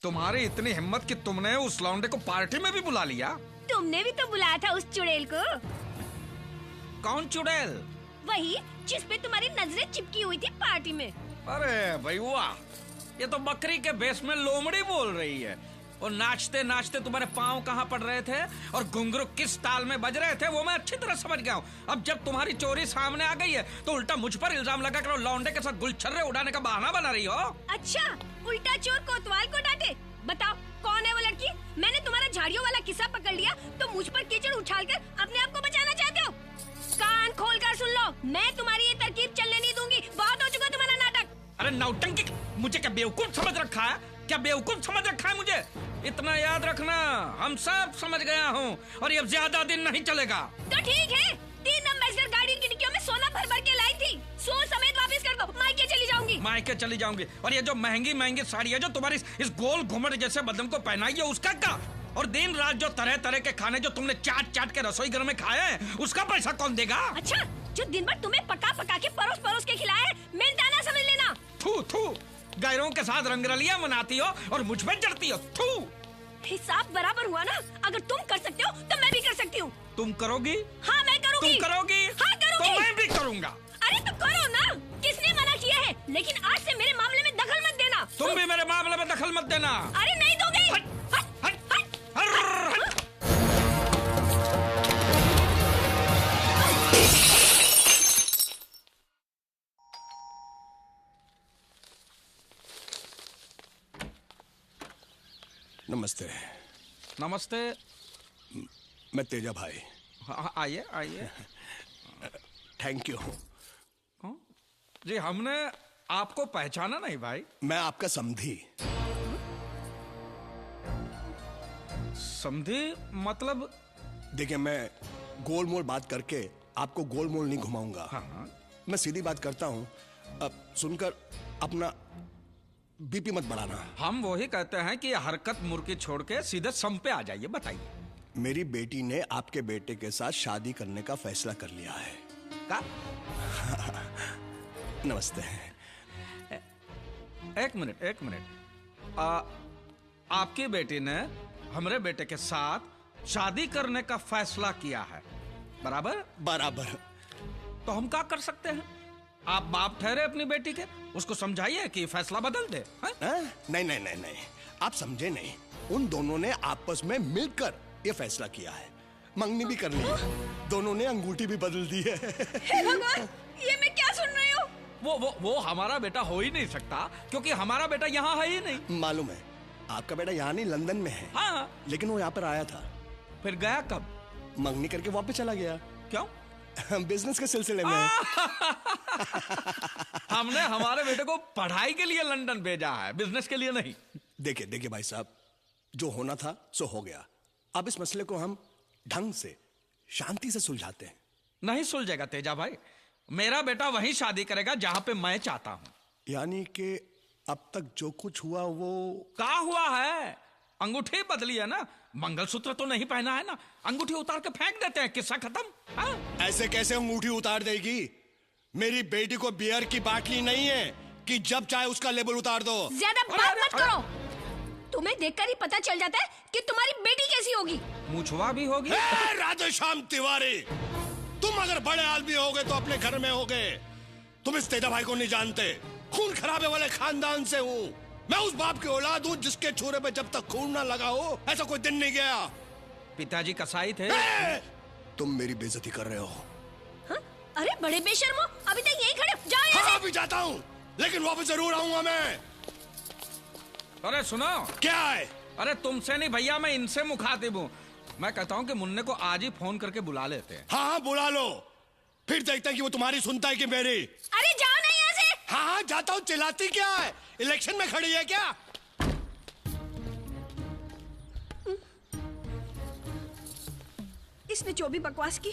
तुम्हारी इतनी हिम्मत कि तुमने उस लौंडे को पार्टी में भी बुला लिया। तुमने भी तो बुलाया था उस चुड़ैल को। कौन चुड़ैल? वही जिस पे तुम्हारी नजरें चिपकी हुई थी पार्टी में। अरे भाई वाह, ये तो बकरी के भेष में लोमड़ी बोल रही है। और नाचते नाचते तुम्हारे पाँव कहाँ पड़ रहे थे और घुंघरू किस ताल में बज रहे थे वो मैं अच्छी तरह समझ गया हूँ। अब जब तुम्हारी चोरी सामने आ गई है तो उल्टा मुझ पर इल्जाम लगा कर लौंडे के साथ गुलछर्रे उड़ाने का बहाना बना रही हो। अच्छा, उल्टा चोर कोतवाल को डांटे। बताओ कौन है वो लड़की? मैंने तुम्हारा झाड़ियों वाला किस्सा पकड़ लिया तो मुझ पर कीचड़ उछालकर अपने आप को बचाना चाहते हो? कान खोलकर सुन लो, मैं तुम्हारी ये तरकीब चलने नहीं दूंगी। बहुत हो चुका तुम्हारा नाटक। अरे नौटंकी, मुझे क्या बेवकूफ समझ रखा है? क्या बेवकूफ समझ रखा है मुझे? इतना याद रखना, हम सब समझ गया हूँ और ये ज्यादा दिन नहीं चलेगा। तो ठीक है, 3 एम्बेसडर गाड़ी की डिक्कियों में सोना भर भर के लाई थी। सोच समेत वापस कर दो, मायके चली जाऊंगी। मायके चली जाऊंगी? और ये जो महंगी महंगी साड़ी है जो तुम्हारी इस गोल घुमट जैसे बदन को पहनाई है उसका क्या? और दिन रात जो तरह तरह के खाने जो तुमने चाट चाट के रसोई घर में खाए हैं उसका पैसा कौन देगा? अच्छा, जो दिन भर तुम्हें पका पका के परोस परोस के खिलाए मिलता ना समझ लेना। थू थू, गैरों के साथ रंगरलियां मनाती हो और मुझ पे जड़ती हो। थू। हिसाब बराबर हुआ ना? अगर तुम कर सकते हो तो मैं भी कर सकती हूँ। तुम करोगी? हाँ मैं करूँगी। तुम करोगी? हाँ करूँगी। तो मैं भी करूँगा। अरे तो करो ना, किसने मना किया है? लेकिन आज से मेरे मामले में दखल मत देना। तुम भी मेरे मामले में दखल मत देना। अरे नहीं दोगे। हट, हट, हट। नमस्ते। नमस्ते। मैं तेजा भाई। हाँ, आइए आइए। Thank you. जी हमने आपको पहचाना नहीं भाई। मैं आपका समधी। समझी मतलब? देखिए, मैं गोल मोल बात करके आपको गोल मोल नहीं घुमाऊंगा। हाँ। मैं सीधी बात करता हूँ। अब सुनकर अपना बीपी मत बढ़ाना। हम वही कहते हैं कि हरकत मुर्की छोड़ के सीधे सम पे आ जाइए। बताइए। मेरी बेटी ने आपके बेटे के साथ शादी करने का फैसला कर लिया है। का? नमस्ते। एक मिनट। आपकी बेटी ने हमारे बेटे के साथ शादी करने का फैसला किया है, बराबर? बराबर। तो हम क्या कर सकते हैं? आप बाप ठहरे अपनी बेटी के, उसको समझाइए कि फैसला बदल दे। नहीं नहीं नहीं नहीं, आप समझे नहीं। उन दोनों ने आपस में मिलकर ये फैसला किया है। मंगनी भी कर ली, दोनों ने अंगूठी भी बदल दी है। हे भगवान, ये मैं क्या सुन रही हूँ? वो हमारा बेटा हो ही नहीं सकता क्योंकि हमारा बेटा यहाँ है ही नहीं। मालूम है, आपका बेटा यहाँ नहीं लंदन में है। हाँ। लेकिन वो यहाँ पर आया था। फिर गया कब? मंगनी करके वापस चला गया। क्यों? बिजनेस के सिलसिले में। हमने हमारे बेटे को पढ़ाई के लिए लंदन भेजा है, बिजनेस के लिए नहीं। देखिए देखिए भाई साहब, जो होना था सो हो गया। अब इस मसले को हम ढंग से शांति से सुलझाते हैं। नहीं सुलझेगा तेजा भाई। मेरा बेटा वहीं शादी करेगा जहां पे मैं चाहता हूं। यानी कि अब तक जो कुछ हुआ वो क्या हुआ है? अंगूठी बदली है ना, मंगलसूत्र तो नहीं पहना है ना। अंगूठी उतार के फेंक देते हैं, किस्सा खत्म। हाँ? ऐसे कैसे अंगूठी उतार देगी? मेरी बेटी को बियर की बाटली नहीं है कि जब चाहे उसका लेबल उतार दो। ज्यादा बात मत करो। तुम्हें देखकर ही पता चल जाता है कि तुम्हारी बेटी कैसी होगी। मुछवा भी होगी। राधेश्याम तिवारी, तुम अगर बड़े आदमी होगे तो अपने घर में होगे। तुम इस तेजा भाई को नहीं जानते। खून खराबे वाले खानदान से हूँ मैं। उस बाप की औलाद हूँ जिसके छुरे पे जब तक खून ना लगा हो ऐसा कोई दिन नहीं गया। पिताजी कसाई थे। तुम मेरी बेइज्जती कर रहे हो। हाँ? अरे बड़े बेशर्मो, अभी तक यहीं खड़े जाओ यहाँ से। अभी जाता हूँ, लेकिन वापस जरूर आऊंगा मैं। अरे सुनो। क्या है? अरे तुमसे नहीं भैया, मैं इनसे मुखातिब हूँ। मैं कहता हूँ कि मुन्ने को आज ही फोन करके बुला लेते हैं। हाँ हाँ बुला लो, फिर देखते हैं कि वो तुम्हारी सुनता है कि मेरी। अरे जाओ ना यहाँ से। हाँ हाँ जाता हूँ। चिल्लाती क्या है? इलेक्शन में खड़ी है क्या? इसने जो भी बकवास की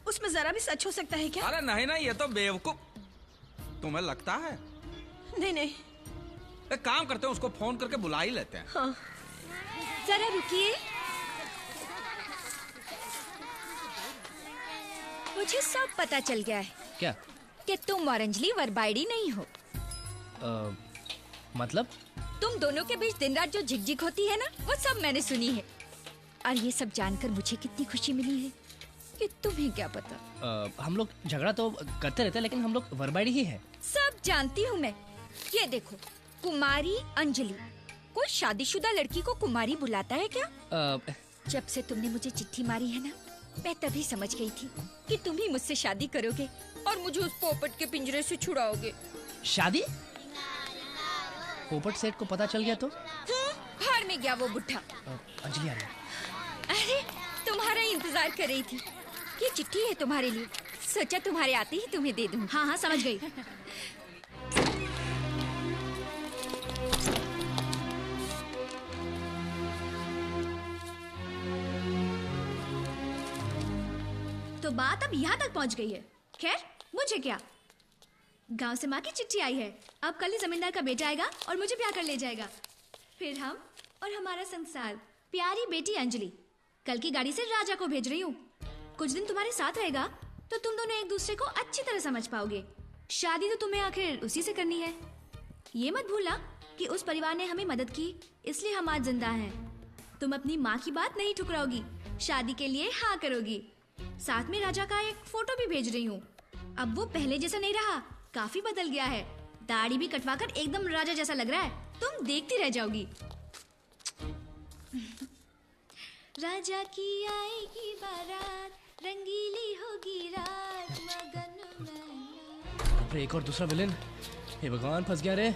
उसमें जरा भी सच हो सकता है क्या? अरे नहीं नहीं, ये तो बेवकूफ। तुम्हें लगता है? नहीं नहीं। एक काम करते हैं, उसको फोन करके बुला ही लेते हैं। हाँ। जरा रुकिए। मुझे सब पता चल गया है। क्या? कि तुम और अंजलि वरबाइडी नहीं हो। मतलब? तुम दोनों के बीच दिन रात जो झिकझिक होती है ना, वो सब मैंने सुनी है। और ये सब जानकर मुझे कितनी खुशी मिली है कि तुम्हें क्या पता। हम लोग झगड़ा तो करते रहते हैं, लेकिन हम लोग वर्बाइडी ही है। सब जानती हूँ मैं। ये देखो, कुमारी अंजलि। कोई शादीशुदा लड़की को कुमारी बुलाता है क्या? जब से तुमने मुझे चिट्ठी मारी है ना, मैं तभी समझ गई थी कि तुम ही मुझसे शादी करोगे और मुझे उस पोपट के पिंजरे से छुड़ाओगे। शादी? पोपट सेठ को पता चल गया तो? हार में गया वो बुढ़ा। अंजलि आ रही है। अरे, तुम्हारा इंतजार कर रही थी। ये चिट्ठी है तुम्हारे लिए, सोचा तुम्हारे आते ही तुम्हें दे दूं। हाँ हाँ, समझ गई। तो बात अब यहाँ तक पहुँच गई है। खैर, मुझे क्या, गांव से माँ की चिट्ठी आई है। अब कल ही जमींदार का बेटा आएगा और मुझे ब्याह कर ले जाएगा। फिर हम और हमारा संसार। प्यारी बेटी अंजलि, कल की गाड़ी से राजा को भेज रही हूँ। कुछ दिन तुम्हारे साथ रहेगा तो तुम दोनों एक दूसरे को अच्छी तरह समझ पाओगे। शादी तो तुम्हें आखिर उसी से करनी है। ये मत भूलना कि उस परिवार ने हमें मदद की, इसलिए हम आज जिंदा हैं। तुम अपनी माँ की बात नहीं ठुकराओगी, शादी के लिए हाँ करोगी। साथ में राजा का एक फोटो भी भेज रही हूँ। अब वो पहले जैसा नहीं रहा, काफी बदल गया है। दाढ़ी भी कटवाकर एकदम राजा जैसा लग रहा है। तुम देखती रह जाओगी। राजा की आएगी बारात, रंगीली होगी रात, मगन में। अरे एक और दूसरा विलन। हे भगवान, फंस गया रे।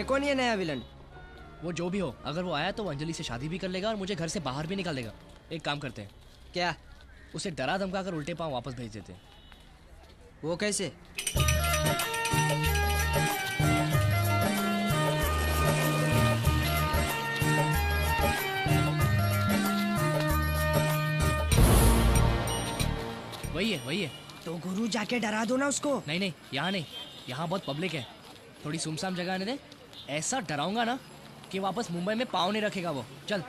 कौन ये नया विलन? वो जो भी हो, अगर वो आया तो वो अंजलि से शादी भी कर लेगा और मुझे घर से बाहर भी निकाल देगा। एक काम करते हैं। क्या? उसे डरा धमका कर उल्टे पांव वापस भेज देते हैं। वो कैसे? वही है। तो गुरु जाके डरा दो ना उसको। नहीं, यहाँ नहीं, यहाँ बहुत पब्लिक है। थोड़ी सुमसाम जगह आने दे। ऐसा डराऊंगा ना कि वापस मुंबई में पाँव नहीं रखेगा वो। चल।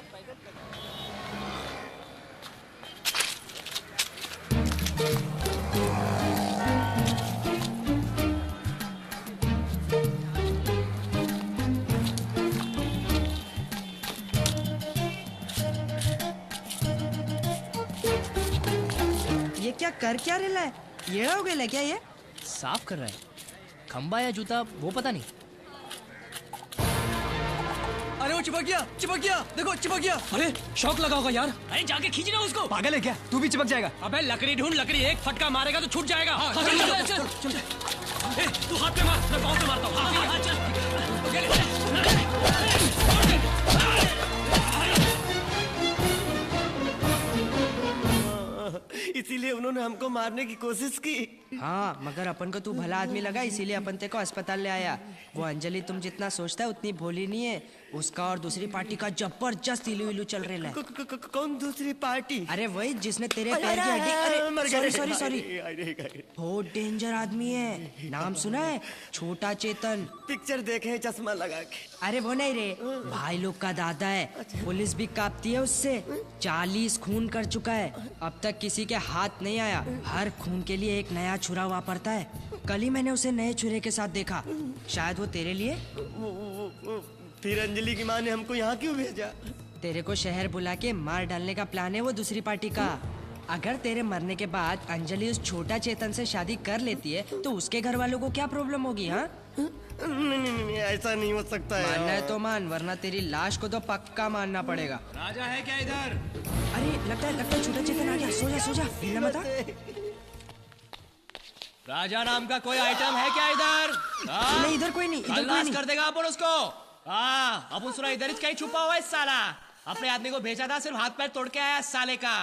ये क्या कर क्या रहा है? ये हो गया क्या ये? साफ कर रहा है। खंबा या जूता वो पता नहीं। अरे वो चिपक गया, देखो चिपक गया। अरे शौक लगा होगा यार। अरे जाके खींचना उसको। पागल है क्या? तू भी चिपक जाएगा। अबे लकड़ी ढूंढ, लकड़ी एक फटका मारेगा तो छूट जाएगा। चल। ए, तू हाथ पे मार, मैं पाँव पे मारता हूँ। इसीलिए उन्होंने हमको मारने की कोशिश की। हाँ, मगर अपन को तू भला आदमी लगा, इसीलिए अपन ते को अस्पताल ले आया। वो अंजलि तुम जितना सोचता है उतनी भोली नहीं है। उसका और दूसरी पार्टी का जबरदस्त इलू इलू चल रहा है। कौन दूसरी पार्टी? अरे वही जिसने तेरे पैर की हड्डी। अरे सॉरी। अरे बहुत डेंजर आदमी है। नाम सुना है? छोटा चेतन। पिक्चर देखे चश्मा लगा के। अरे वो नहीं रे, भाई लोग का दादा है। पुलिस भी कांपती है उससे। 40 खून कर चुका है, अब तक किसी के हाथ नहीं आया। हर खून के लिए एक नया छुरा वापरता है। कल ही मैंने उसे नए छुरे के साथ देखा। शायद वो तेरे लिए। फिर अंजलि की माँ ने हमको यहाँ क्यों भेजा? तेरे को शहर बुला के मार डालने का प्लान है वो दूसरी पार्टी का। अगर तेरे मरने के बाद अंजलि उस छोटा चेतन से शादी कर लेती है तो उसके घर वालों को क्या प्रॉब्लम होगी? हाँ, नहीं, ऐसा नहीं हो सकता है। मानना है तो मान, वरना तेरी लाश को तो पक्का मानना पड़ेगा। राजा है क्या इधर? अरे लगता है छोटा चेतन आ गया। सो जा हिलना मत। राजा नाम का कोई आइटम है क्या इधर? नहीं, इधर कोई नहीं। खल्लास कर देगा अपन उसको। अपन सुना इधर ही कहीं छुपा हुआ है साला। अपने आदमी को भेजा था, सिर्फ हाथ पैर तोड़ के आया साले का।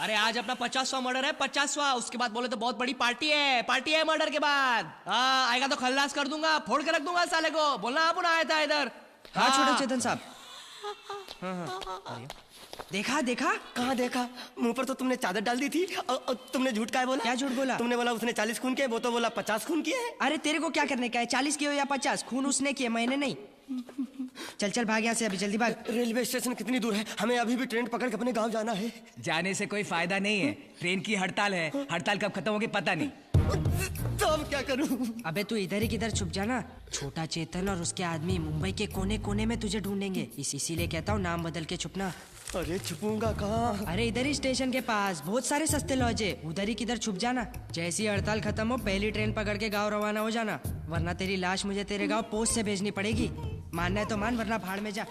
अरे आज अपना 50वां मर्डर है, 50वां। उसके बाद बोले तो बहुत बड़ी पार्टी है मर्डर के बाद। आएगा तो खल्लास कर दूंगा, फोड़ के रख दूंगा साले को। बोलना अपन आया था इधर। हाँ छोटा चेतन साहब। हाँ। देखा? कहाँ देखा? मुंह पर तो तुमने चादर डाल दी थी। और तुमने झूठ का बोला? क्या झूठ बोला? तुमने बोला उसने 40 खून किए, वो तो बोला 50 खून किए हैं। अरे तेरे को क्या करने का है? 40 किए हो या 50? खून उसने किए, मैंने नहीं। चल भाग यहाँ से, अभी जल्दी भाग। रेलवे स्टेशन कितनी दूर है? हमें अभी भी ट्रेन पकड़ के अपने गांव जाना है। जाने से कोई फायदा नहीं है। ट्रेन की हड़ताल है, हड़ताल कब खत्म होगी पता नहीं। तो अब क्या करूं? अबे तू इधर ही किधर छुप जाना। छोटा चेतन और उसके आदमी मुंबई के कोने कोने में तुझे ढूंढेंगे। इसीलिए कहता हूँ नाम बदल के छुपना। अरे छुपूंगा कहाँ? अरे इधर ही स्टेशन के पास बहुत सारे सस्ते लॉज है, उधर ही किधर छुप जाना। जैसी हड़ताल खत्म हो पहली ट्रेन पकड़ के गाँव रवाना हो जाना, वरना तेरी लाश मुझे तेरे गाँव पोस्ट से भेजनी पड़ेगी। मानना है तो मान, वरना भाड़ में जा।